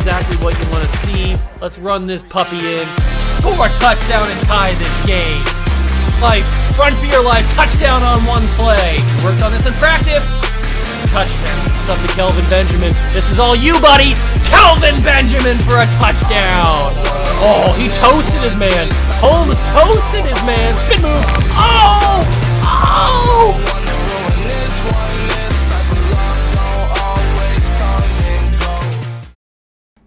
exactly what you want to see. Let's run this puppy in. Score a touchdown and tie this game. Life, run for your life, touchdown on one play. Worked on this in practice. Touchdown. It's up to Kelvin Benjamin. This is all you, buddy. Kelvin Benjamin for a touchdown. Oh, he toasted his man. Holmes toasted his man. Spin move. Oh! Oh!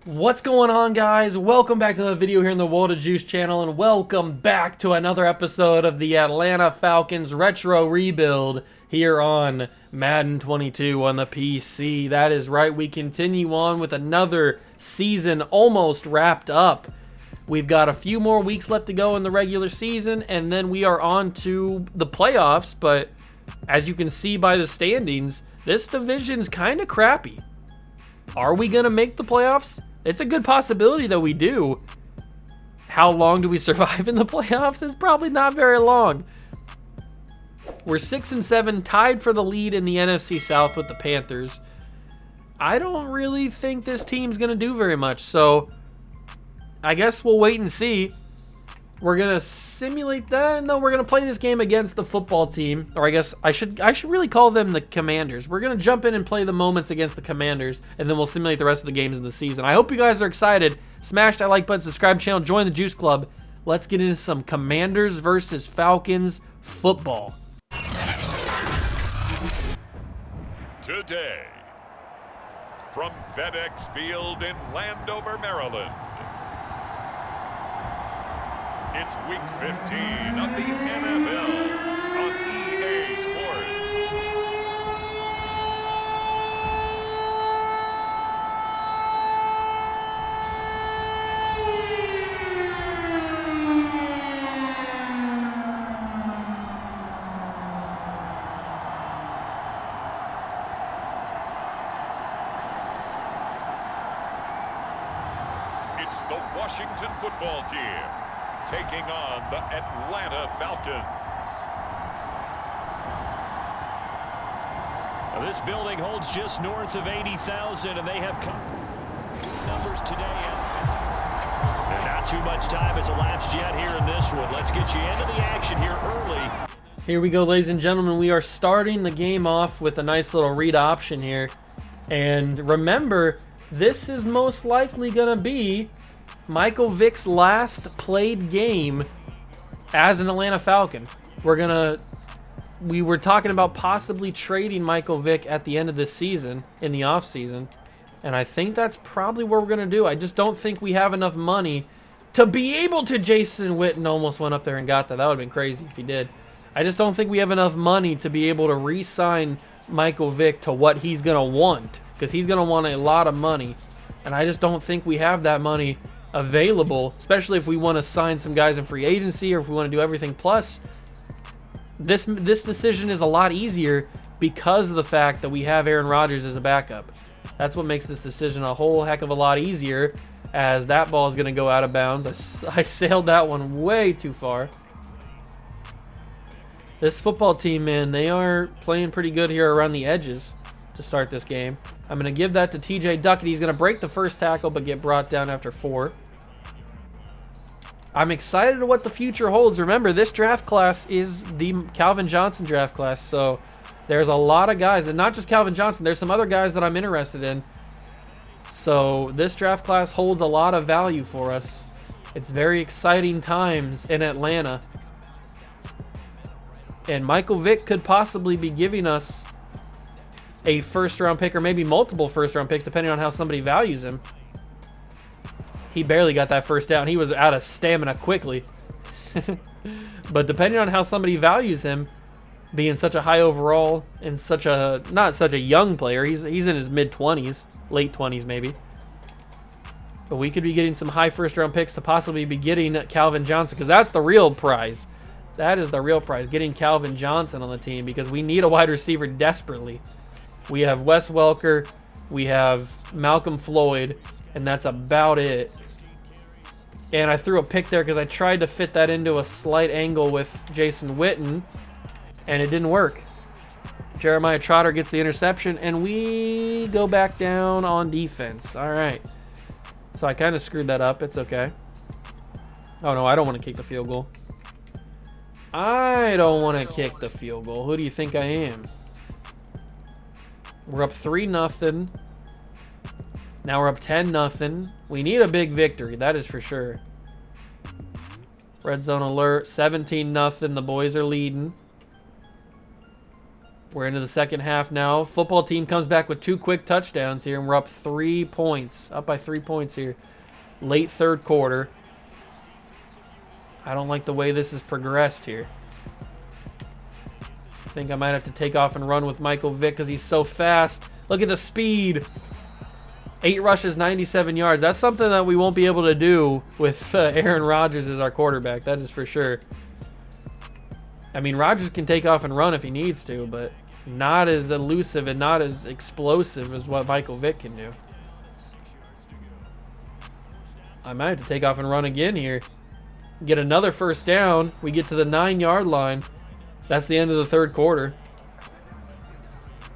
What's going on, guys? Welcome back to another video here in the World of Juice channel, and welcome back to another episode of the Atlanta Falcons Retro Rebuild here on Madden 22 on the PC. That is right, we continue on with another season almost wrapped up. We've got a few more weeks left to go in the regular season, and then we are on to the playoffs, but as you can see by the standings, this division's kind of crappy. Are we going to make the playoffs? It's a good possibility that we do. How long do we survive in the playoffs? It's probably not very long. We're 6-7, tied for the lead in the NFC South with the Panthers. I don't really think this team's going to do very much, so I guess we'll wait and see. We're going to simulate that. No, we're going to play this game against the football team. Or I guess I should really call them the Commanders. We're going to jump in and play the moments against the Commanders, and then we'll simulate the rest of the games in the season. I hope you guys are excited. Smash that like button, subscribe channel, join the Juice Club. Let's get into some Commanders versus Falcons football. Today, from FedEx Field in Landover, Maryland, it's Week 15 of the NFL on EA Sports. It's the Washington football team taking on the Atlanta Falcons. This building holds just north of 80,000, and they have numbers today. And not too much time has elapsed yet here in this one. Let's get you into the action here early. Here we go, ladies and gentlemen. We are starting the game off with a nice little read option here. And remember, this is most likely going to be Michael Vick's last played game as an Atlanta Falcon. We were talking about possibly trading Michael Vick at the end of this season, in the offseason, and I think that's probably what we're going to do. I just don't think we have enough money to be able to. Jason Witten almost went up there and got that. That would have been crazy if he did. I just don't think we have enough money to be able to re-sign Michael Vick to what he's going to want, because he's going to want a lot of money, and I just don't think we have that money available, especially if we want to sign some guys in free agency or if we want to do everything. Plus, this decision is a lot easier because of the fact that we have Aaron Rodgers as a backup. That's what makes this decision a whole heck of a lot easier, as that ball is going to go out of bounds. I sailed that one way too far. This football team, man, they are playing pretty good here around the edges to start this game. I'm going to give that to TJ Duckett. He's going to break the first tackle but get brought down after 4. I'm excited at what the future holds. Remember, this draft class is the Calvin Johnson draft class, so there's a lot of guys, and not just Calvin Johnson. There's some other guys that I'm interested in. So this draft class holds a lot of value for us. It's very exciting times in Atlanta. And Michael Vick could possibly be giving us a first-round pick, or maybe multiple first-round picks, depending on how somebody values him. He barely got that first down. He was out of stamina quickly. But depending on how somebody values him, being such a high overall and not such a young player, he's in his mid-20s, late 20s maybe. But we could be getting some high first-round picks to possibly be getting Calvin Johnson, because that's the real prize. That is the real prize, getting Calvin Johnson on the team, because we need a wide receiver desperately. We have Wes Welker, we have Malcolm Floyd, and that's about it. And I threw a pick there because I tried to fit that into a slight angle with Jason Witten, and it didn't work. Jeremiah Trotter gets the interception, and we go back down on defense. All right. So I kind of screwed that up. It's okay. Oh, no, I don't want to kick the field goal. I don't want to kick the field goal. Who do you think I am? We're up 3-0. Now we're up 10-0. We need a big victory. That is for sure. Red zone alert. 17-0. The boys are leading. We're into the second half now. Football team comes back with 2 quick touchdowns here, and we're up 3 points. Up by 3 points here. Late third quarter. I don't like the way this has progressed here. I think I might have to take off and run with Michael Vick because he's so fast. Look at the speed. 8 rushes, 97 yards. That's something that we won't be able to do with Aaron Rodgers as our quarterback. That is for sure. I mean, Rodgers can take off and run if he needs to, but not as elusive and not as explosive as what Michael Vick can do. I might have to take off and run again here. Get another first down. We get to the 9-yard line. That's the end of the third quarter.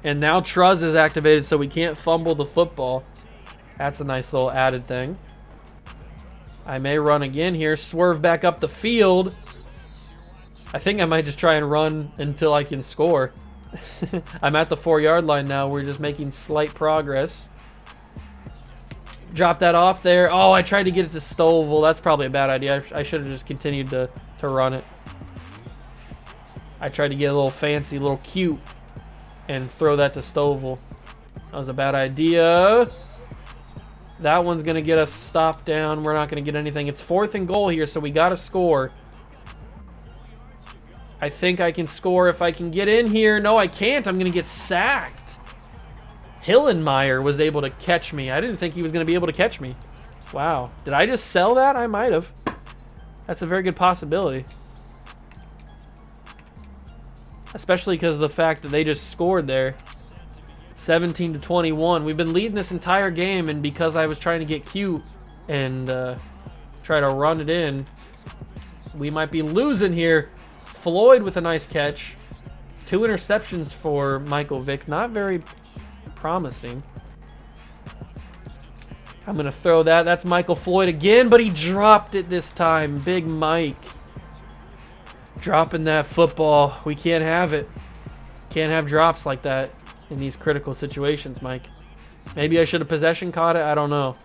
And now Truz is activated so we can't fumble the football. That's a nice little added thing. I may run again here. Swerve back up the field. I think I might just try and run until I can score. I'm at the 4-yard line now. We're just making slight progress. Drop that off there. Oh, I tried to get it to Stovall. That's probably a bad idea. I should have just continued to run it. I tried to get a little fancy, a little cute, and throw that to Stovall. That was a bad idea. That one's going to get us stopped down. We're not going to get anything. It's 4th and goal here, so we got to score. I think I can score if I can get in here. No, I can't. I'm going to get sacked. Hillenmeyer was able to catch me. I didn't think he was going to be able to catch me. Wow. Did I just sell that? I might have. That's a very good possibility. Especially because of the fact that they just scored there. 17-21. We've been leading this entire game, and because I was trying to get cute and try to run it in, we might be losing here. Floyd with a nice catch. 2 interceptions for Michael Vick. Not very promising. I'm going to throw that. That's Michael Floyd again, but he dropped it this time. Big Mike. Dropping that football. We can't have it. Can't have drops like that in these critical situations, Mike. Maybe I should have possession caught it. I don't know.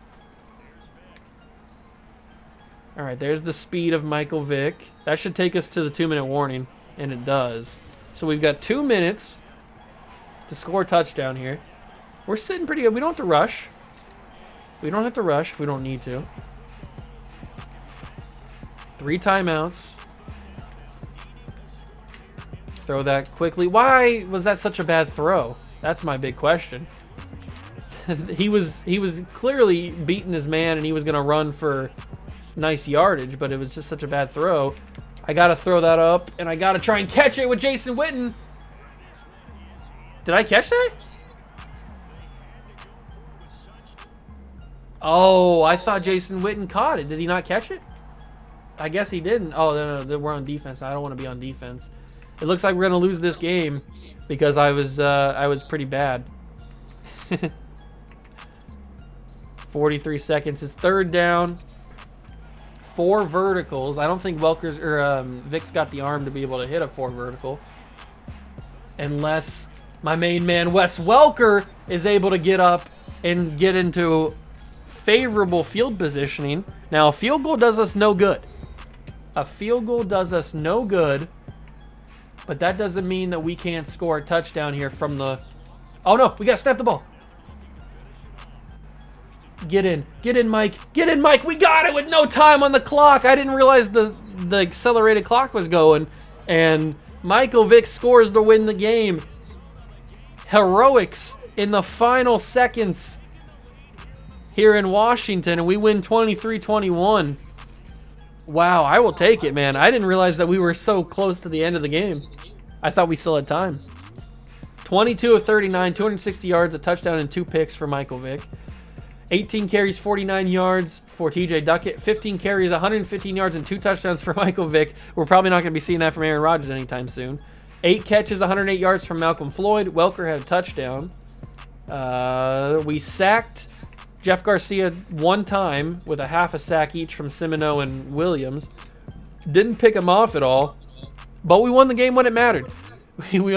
All right, there's the speed of Michael Vick. That should take us to the 2-minute warning, and it does. So we've got 2 minutes to score a touchdown here. We're sitting pretty good. We don't have to rush. We don't have to rush if we don't need to. 3 timeouts. Throw that quickly. Why was that such a bad throw? That's my big question. he was clearly beating his man, and he was going to run for nice yardage, but it was just such a bad throw. I got to throw that up, and I got to try and catch it with Jason Witten. Did I catch that? Oh, I thought Jason Witten caught it. Did he not catch it? I guess he didn't. Oh, no, we're on defense. I don't want to be on defense. It looks like we're going to lose this game because I was pretty bad. 43 seconds is 3rd down. 4 verticals. I don't think Vick's got the arm to be able to hit a 4 vertical. Unless my main man, Wes Welker, is able to get up and get into favorable field positioning. Now, a field goal does us no good. A field goal does us no good. But that doesn't mean that we can't score a touchdown here from the... Oh, no. We got to snap the ball. Get in. Get in, Mike. Get in, Mike. We got it with no time on the clock. I didn't realize the accelerated clock was going. And Michael Vick scores to win the game. Heroics in the final seconds here in Washington. And we win 23-21. Wow, I will take it, man. I didn't realize that we were so close to the end of the game. I thought we still had time. 22 of 39, 260 yards, a touchdown, and 2 picks for Michael Vick. 18 carries, 49 yards for TJ Duckett. 15 carries, 115 yards, and 2 touchdowns for Michael Vick. We're probably not going to be seeing that from Aaron Rodgers anytime soon. 8 catches, 108 yards from Malcolm Floyd. Welker had a touchdown. We sacked Jeff Garcia one time with a half a sack each from Semino and Williams. Didn't pick him off at all, but we won the game when it mattered. We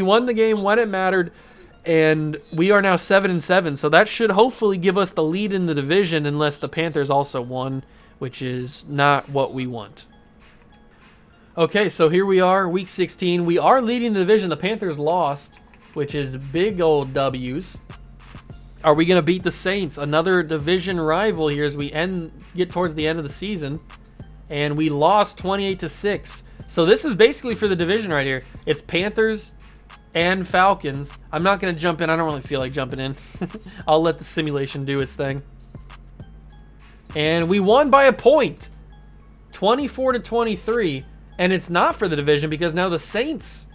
won the game when it mattered, and we are now 7-7, so that should hopefully give us the lead in the division unless the Panthers also won, which is not what we want. Okay, so here we are, week 16. We are leading the division. The Panthers lost, which is big old W's. Are we going to beat the Saints? Another division rival here as we get towards the end of the season. And we lost 28-6. So this is basically for the division right here. It's Panthers and Falcons. I'm not going to jump in. I don't really feel like jumping in. I'll let the simulation do its thing. And we won by a point. 24-23. And it's not for the division because now the Saints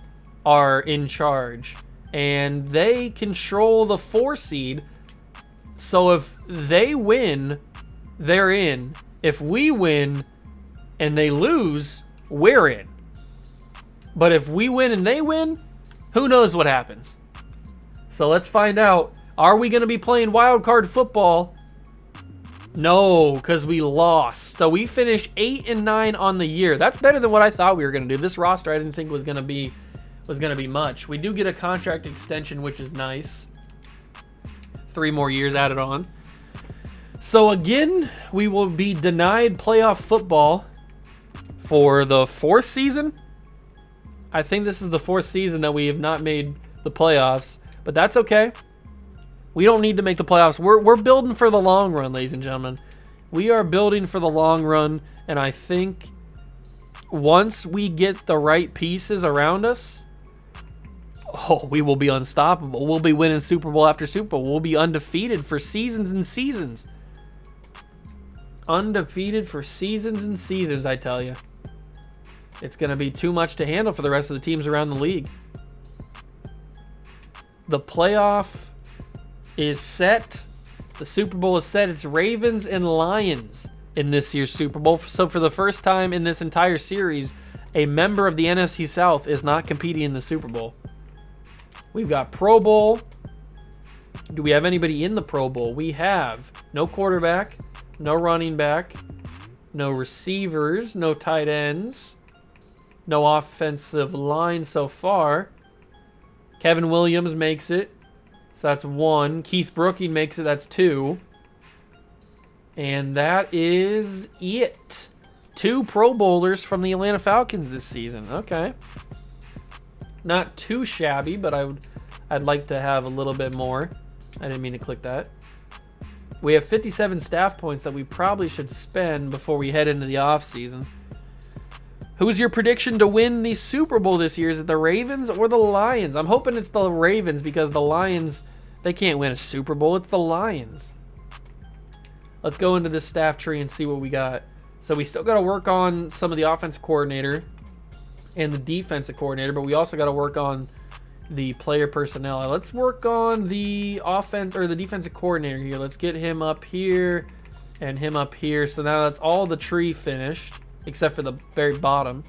are in charge. And they control the 4 seed. So if they win, they're in. If we win and they lose, we're in. But if we win and they win, who knows what happens? So let's find out. Are we going to be playing wild card football? No, because we lost. So we finished 8-9 on the year. That's better than what I thought we were going to do. This roster I didn't think was going to be much. We do get a contract extension, which is nice. 3 more years added on. So again, we will be denied playoff football for the 4th season. I think this is the 4th season that we have not made the playoffs, but that's okay. We don't need to make the playoffs. We're building for the long run, ladies and gentlemen. We are building for the long run, and I think once we get the right pieces around us, we will be unstoppable. We'll be winning Super Bowl after Super Bowl. We'll be undefeated for seasons and seasons. Undefeated for seasons and seasons, I tell you. It's going to be too much to handle for the rest of the teams around the league. The playoff is set. The Super Bowl is set. It's Ravens and Lions in this year's Super Bowl. So for the first time in this entire series, a member of the NFC South is not competing in the Super Bowl. We've got Pro Bowl. Do we have anybody in the Pro Bowl? We have no quarterback, no running back, no receivers, no tight ends, no offensive line so far. Kevin Williams makes it. So that's 1. Keith Brooking makes it. That's 2. And that is it. 2 Pro Bowlers from the Atlanta Falcons this season. Okay. Not too shabby, but I'd like to have a little bit more. I didn't mean to click that. We have 57 staff points that we probably should spend before we head into the offseason. Who's your prediction to win the Super Bowl this year? Is it the Ravens or the Lions? I'm hoping it's the Ravens because the Lions, they can't win a Super Bowl. It's the Lions. Let's go into this staff tree and see what we got. So we still got to work on some of the offensive coordinator and the defensive coordinator, but we also got to work on the player personnel. Let's work on the offense or the defensive coordinator here. Let's get him up here and him up here. So now that's all the tree finished, except for the very bottom.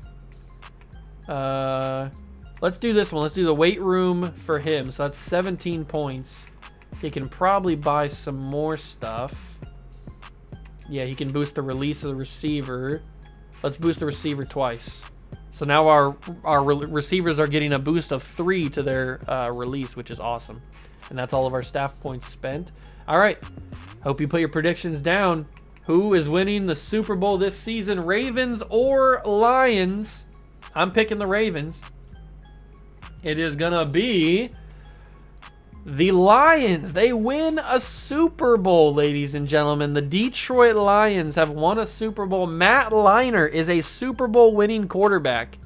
Let's do this one. Let's do the weight room for him. So that's 17 points. He can probably buy some more stuff. Yeah, he can boost the release of the receiver. Let's boost the receiver twice. So now our receivers are getting a boost of 3 to their release, which is awesome. And that's all of our staff points spent. All right. Hope you put your predictions down. Who is winning the Super Bowl this season? Ravens or Lions? I'm picking the Ravens. It is going to be the Lions. They win a Super Bowl, ladies and gentlemen. The Detroit Lions have won a Super Bowl. Matt Leinart is a Super Bowl winning quarterback.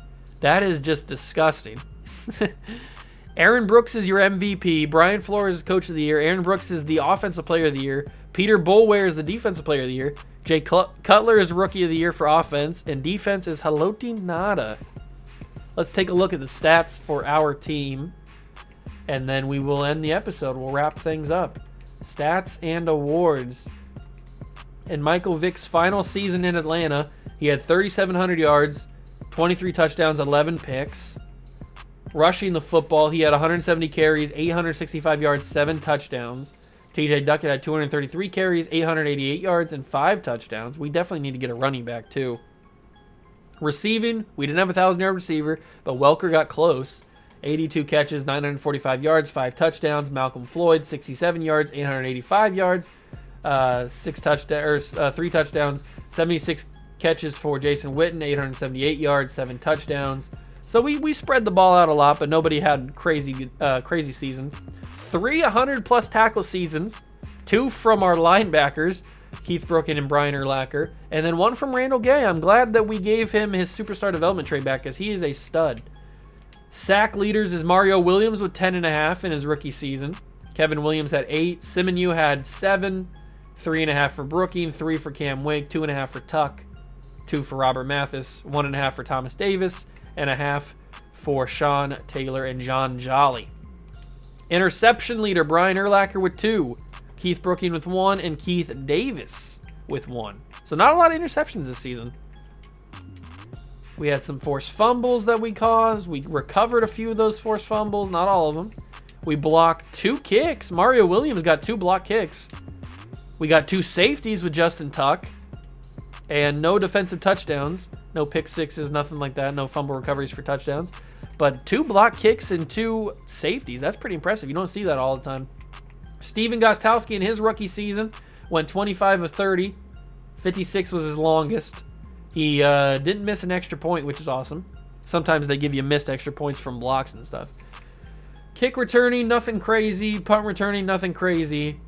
That is just disgusting. Aaron Brooks is your MVP. Brian Flores is Coach of the Year. Aaron Brooks is the Offensive Player of the Year. Peter Boulware is the Defensive Player of the Year. Jay Cutler is Rookie of the Year for offense. And defense is Haloti Nada. Let's take a look at the stats for our team. And then we will end the episode. We'll wrap things up. Stats and awards. In Michael Vick's final season in Atlanta, he had 3,700 yards, 23 touchdowns, 11 picks. Rushing the football, he had 170 carries, 865 yards, 7 touchdowns. TJ Duckett had 233 carries, 888 yards, and 5 touchdowns. We definitely need to get a running back, too. Receiving, we didn't have a 1,000-yard receiver, but Welker got close. 82 catches, 945 yards, 5 touchdowns. Malcolm Floyd, 67 yards, 885 yards, 3 touchdowns. 76 catches for Jason Witten, 878 yards, 7 touchdowns. So we spread the ball out a lot, but nobody had crazy season. 3 100-plus tackle seasons, 2 from our linebackers, Keith Brooken and Brian Urlacher, and then 1 from Randall Gay. I'm glad that we gave him his superstar development trade back because he is a stud. Sack leaders is Mario Williams with 10.5 in his rookie season. Kevin Williams had 8. Simonu had 7. 3.5 for Brooking, 3 for Cam Wake, 2.5 for Tuck, 2 for Robert Mathis, 1.5 for Thomas Davis, and 0.5 for Sean Taylor and John Jolly. Interception leader Brian Urlacher with 2. Keith Brooking with 1, and Keith Davis with 1. So not a lot of interceptions this season. We had some forced fumbles that we caused. We recovered a few of those forced fumbles, not all of them. We blocked 2 kicks. Mario Williams got 2 block kicks. We got 2 safeties with Justin Tuck. And no defensive touchdowns. No pick sixes, nothing like that. No fumble recoveries for touchdowns. But 2 block kicks and 2 safeties. That's pretty impressive. You don't see that all the time. Steven Gostkowski in his rookie season went 25 of 30. 56 was his longest. He didn't miss an extra point, which is awesome. Sometimes they give you missed extra points from blocks and stuff. Kick returning, nothing crazy. Punt returning, nothing crazy.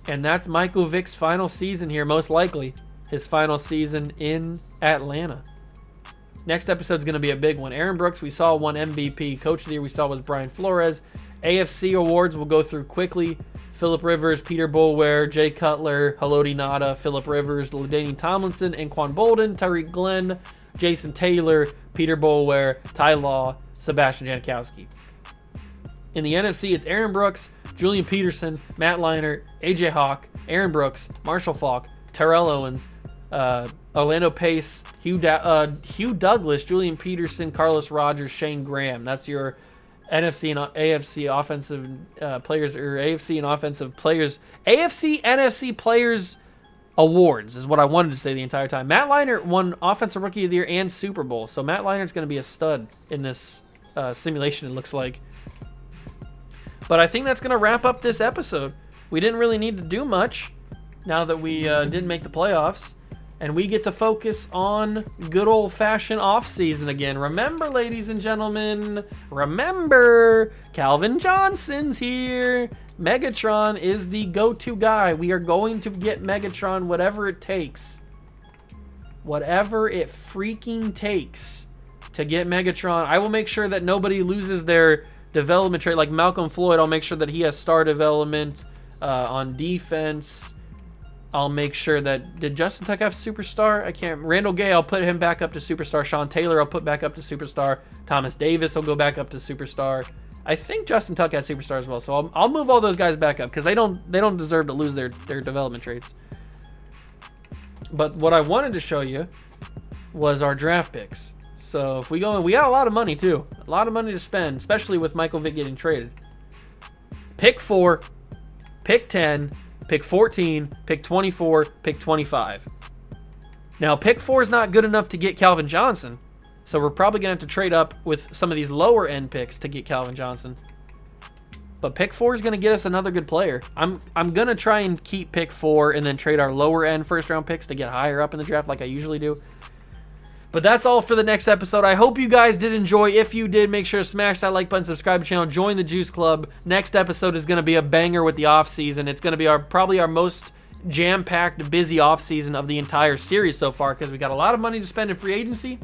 And that's Michael Vick's final season here, most likely. His final season in Atlanta. Next episode's going to be a big one. Aaron Brooks, we saw, won MVP. Coach of the Year we saw was Brian Flores. AFC awards we'll go through quickly. Phillip Rivers, Peter Boulware, Jay Cutler, Haloti Ngata, Phillip Rivers, LaDainian Tomlinson, Anquan Bolden, Tyreek Glenn, Jason Taylor, Peter Boulware, Ty Law, Sebastian Janikowski. In the NFC, it's Aaron Brooks, Julian Peterson, Matt Leinart, AJ Hawk, Aaron Brooks, Marshall Faulk, Terrell Owens, Orlando Pace, Hugh Douglas, Julian Peterson, Carlos Rogers, Shane Graham. That's your NFC and AFC offensive players, or AFC and offensive players. AFC, NFC players awards is what I wanted to say the entire time. Matt Leinart won Offensive Rookie of the Year and Super Bowl. So Matt Leinart's going to be a stud in this simulation, it looks like. But I think that's going to wrap up this episode. We didn't really need to do much now that we didn't make the playoffs. And we get to focus on good old-fashioned off-season again. Remember, ladies and gentlemen, remember, Calvin Johnson's here. Megatron is the go-to guy. We are going to get Megatron whatever it takes. Whatever it freaking takes to get Megatron. I will make sure that nobody loses their development trait. Like Malcolm Floyd, I'll make sure that he has star development on defense. I'll make sure that... Did Justin Tuck have superstar? I can't... Randall Gay, I'll put him back up to superstar. Sean Taylor, I'll put back up to superstar. Thomas Davis will go back up to superstar. I think Justin Tuck had superstar as well, so I'll move all those guys back up because they don't deserve to lose their development traits. But what I wanted to show you was our draft picks. So if we go in, we got a lot of money too. A lot of money to spend, especially with Michael Vick getting traded. Pick 4, pick 10, pick 14, pick 24, pick 25. Now, pick 4 is not good enough to get Calvin Johnson, so we're probably going to have to trade up with some of these lower-end picks to get Calvin Johnson. But pick 4 is going to get us another good player. I'm going to try and keep pick 4 and then trade our lower-end first-round picks to get higher up in the draft like I usually do. But that's all for the next episode. I hope you guys did enjoy. If you did, make sure to smash that like button, subscribe to the channel, join the Juice Club. Next episode is going to be a banger with the off-season. It's going to be probably our most jam-packed, busy off-season of the entire series so far because we got a lot of money to spend in free agency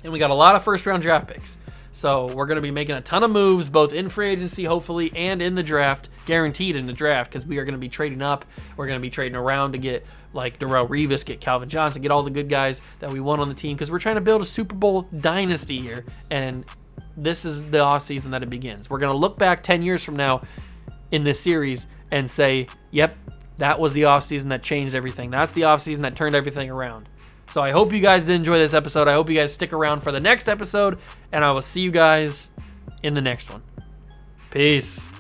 and we got a lot of first-round draft picks. So we're going to be making a ton of moves, both in free agency, hopefully, and in the draft, guaranteed in the draft, because we are going to be trading up. We're going to be trading around to get, like, Darrelle Revis, get Calvin Johnson, get all the good guys that we want on the team, because we're trying to build a Super Bowl dynasty here, and this is the offseason that it begins. We're going to look back 10 years from now in this series and say, yep, that was the offseason that changed everything. That's the offseason that turned everything around. So I hope you guys did enjoy this episode. I hope you guys stick around for the next episode, and I will see you guys in the next one. Peace.